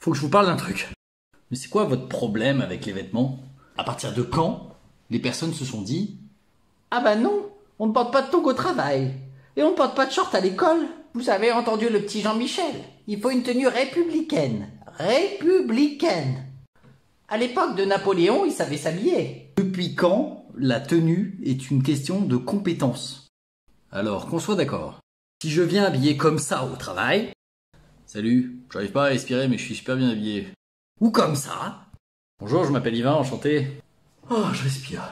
faut que je vous parle d'un truc. Mais c'est quoi votre problème avec les vêtements? À partir de quand les personnes se sont dit « Ah bah non, on ne porte pas de tongs au travail. Et on ne porte pas de short à l'école. Vous avez entendu le petit Jean-Michel. Il faut une tenue républicaine. Républicaine. À l'époque de Napoléon, il savait s'habiller. » Depuis quand la tenue est une question de compétence? Alors, qu'on soit d'accord. Si je viens habillé comme ça au travail... Salut, j'arrive pas à respirer mais je suis super bien habillé. Ou comme ça. Bonjour, je m'appelle Yvain, enchanté. Oh, je respire.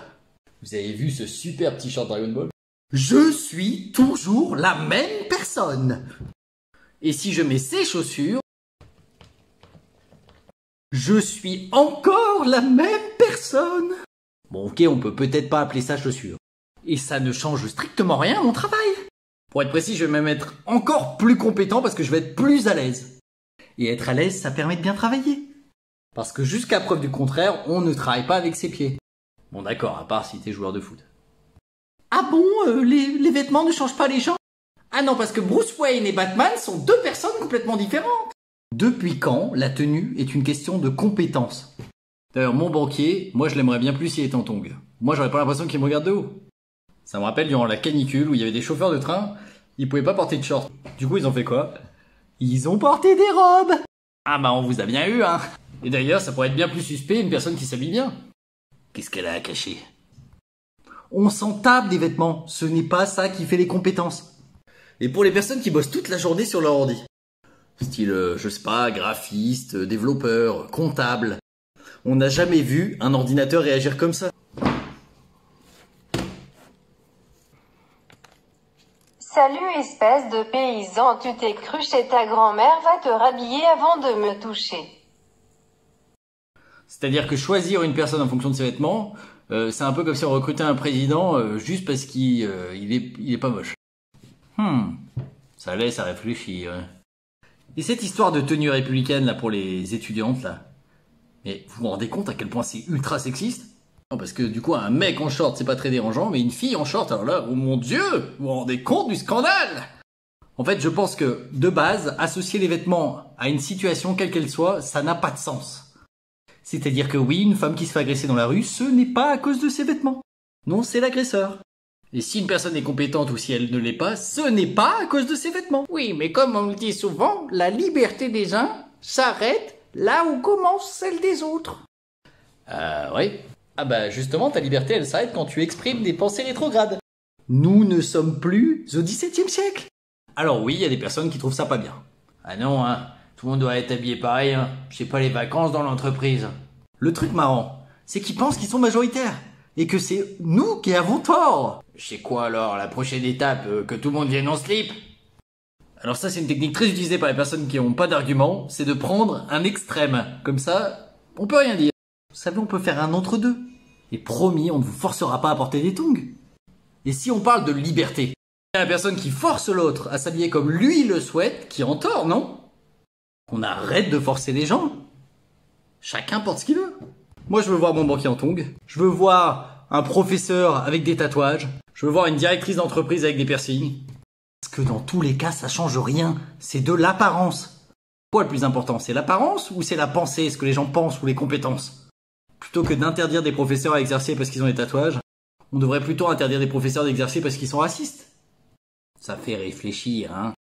Vous avez vu ce super petit short Dragon Ball? Je suis toujours la même personne. Et si je mets ces chaussures, je suis encore la même personne. Bon, ok, on peut peut-être pas appeler ça chaussures. Et ça ne change strictement rien à mon travail. Pour être précis, je vais même être encore plus compétent parce que je vais être plus à l'aise. Et être à l'aise, ça permet de bien travailler. Parce que jusqu'à preuve du contraire, on ne travaille pas avec ses pieds. Bon d'accord, à part si t'es joueur de foot. Ah bon, les vêtements ne changent pas les gens? Ah non, parce que Bruce Wayne et Batman sont deux personnes complètement différentes. Depuis quand la tenue est une question de compétence? D'ailleurs, mon banquier, moi je l'aimerais bien plus s'il était en tongs. Moi j'aurais pas l'impression qu'il me regarde de haut. Ça me rappelle durant la canicule où il y avait des chauffeurs de train, ils pouvaient pas porter de short. Du coup, ils ont fait quoi? Ils ont porté des robes! Ah bah on vous a bien eu, hein! Et d'ailleurs, ça pourrait être bien plus suspect une personne qui s'habille bien. Qu'est-ce qu'elle a à cacher? On s'en tape des vêtements, ce n'est pas ça qui fait les compétences. Et pour les personnes qui bossent toute la journée sur leur ordi, style, je sais pas, graphiste, développeur, comptable, on n'a jamais vu un ordinateur réagir comme ça. Salut espèce de paysan, tu t'es cru chez ta grand-mère, va te rhabiller avant de me toucher. C'est-à-dire que choisir une personne en fonction de ses vêtements, c'est un peu comme si on recrutait un président juste parce qu'il est pas moche. Ça laisse à réfléchir. Et cette histoire de tenue républicaine là pour les étudiantes là, mais vous vous rendez compte à quel point c'est ultra sexiste? Non, parce que du coup un mec en short c'est pas très dérangeant, mais une fille en short, alors là, oh mon dieu, vous vous rendez compte du scandale? En fait, je pense que de base, associer les vêtements à une situation quelle qu'elle soit, ça n'a pas de sens. C'est-à-dire que oui, une femme qui se fait agresser dans la rue, ce n'est pas à cause de ses vêtements. Non, c'est l'agresseur. Et si une personne est compétente ou si elle ne l'est pas, ce n'est pas à cause de ses vêtements. Oui, mais comme on le dit souvent, la liberté des uns s'arrête là où commence celle des autres. Oui. Ah bah justement, ta liberté, elle s'arrête quand tu exprimes des pensées rétrogrades. Nous ne sommes plus au XVIIe siècle. Alors oui, il y a des personnes qui trouvent ça pas bien. Ah non, hein, tout le monde doit être habillé pareil, hein. C'est pas les vacances dans l'entreprise. Le truc marrant, c'est qu'ils pensent qu'ils sont majoritaires. Et que c'est nous qui avons tort. C'est quoi alors, la prochaine étape, que tout le monde vienne en slip? Alors ça, c'est une technique très utilisée par les personnes qui n'ont pas d'argument, c'est de prendre un extrême. Comme ça, on peut rien dire. Vous savez, on peut faire un entre-deux. Et promis, on ne vous forcera pas à porter des tongs. Et si on parle de liberté, il y a la personne qui force l'autre à s'habiller comme lui le souhaite, qui est en tort, non? Qu'on arrête de forcer les gens. Chacun porte ce qu'il veut. Moi, je veux voir mon banquier en tongs. Je veux voir un professeur avec des tatouages. Je veux voir une directrice d'entreprise avec des piercings. Parce que dans tous les cas, ça change rien. C'est de l'apparence. Quoi le plus important? C'est l'apparence ou c'est la pensée, ce que les gens pensent ou les compétences? Plutôt que d'interdire des professeurs à exercer parce qu'ils ont des tatouages, on devrait plutôt interdire des professeurs d'exercer parce qu'ils sont racistes. Ça fait réfléchir, hein.